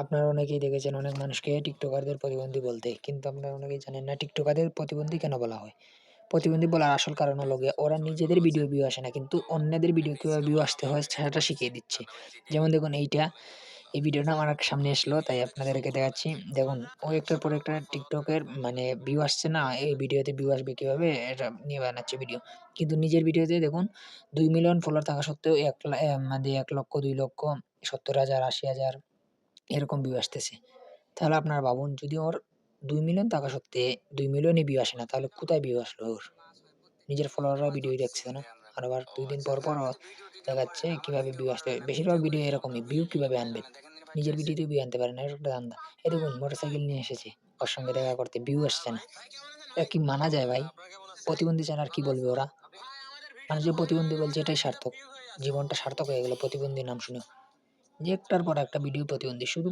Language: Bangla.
আপনারা অনেকেই দেখেছেন অনেক মানুষকে টিকটকারদের প্রতিবন্ধী বলতে। কিন্তু আপনারা অনেকেই জানেন না টিকটকারদের প্রতিবন্ধী কেন বলা হয়? প্রতিবন্ধী বলার আসল কারণ হলো গিয়ে ওরা নিজেদের ভিউ আসে না। কিন্তু অন্যদের ভিডিও কিভাবে ভিউ আসতে হয় সেটা শিখিয়ে দিচ্ছে। যেমন দেখুন এই ভিডিওটা আমার সামনে আসলো তাই আপনাদেরকে দেখাচ্ছি। দেখুন ও একটার পর একটা টিকটকের মানে ভিউ আসছে না, এই ভিডিওতে ভিউ আসবে কিভাবে এটা নিয়ে বানাচ্ছে ভিডিও। কিন্তু নিজের ভিডিওতে দেখুন ২ মিলিয়ন ফলোয়ার থাকা সত্ত্বেও মানে ১,০০,০০০, ২,০০,০০০, ৭০,০০০, ৮০,০০০ এরকম ভিউ আসতেছে। তাহলে আপনারা ভাবুন যদি ওর ২ মিলিয়ন থাকা সত্ত্বে ২ মিলিয়নই ভিউ আসে না তাহলে কোথায় ভিউ আসলো ওর? নিজের ফলোয়াররা ভিডিওই দেখছে না। আর আবার ২ দিন পর ও দেখাচ্ছে কিভাবে ভিউ আসতে হয়। বেশিরভাগ ভিডিও এরকমই, ভিউ কিভাবে আনবেন? নিজের ভিডিওতেও ভিউ আনতে পারে না, এটা একটা ধান্দা। এই দেখুন মোটরসাইকেল নিয়ে এসেছে ওর সঙ্গে দেখা করতে, ভিউ আসছে না। এটা কি মানা যায় ভাই? প্রতিবন্ধী ছাড়া আর কি বলবে ওরা? মানুষ যে প্রতিবন্ধী বলছে এটাই সার্থক। জীবনটা সার্থক হয়ে গেল প্রতিবন্ধী নাম শুনে। যে একটার পর একটা ভিডিও প্রতিবন্ধী। শুধু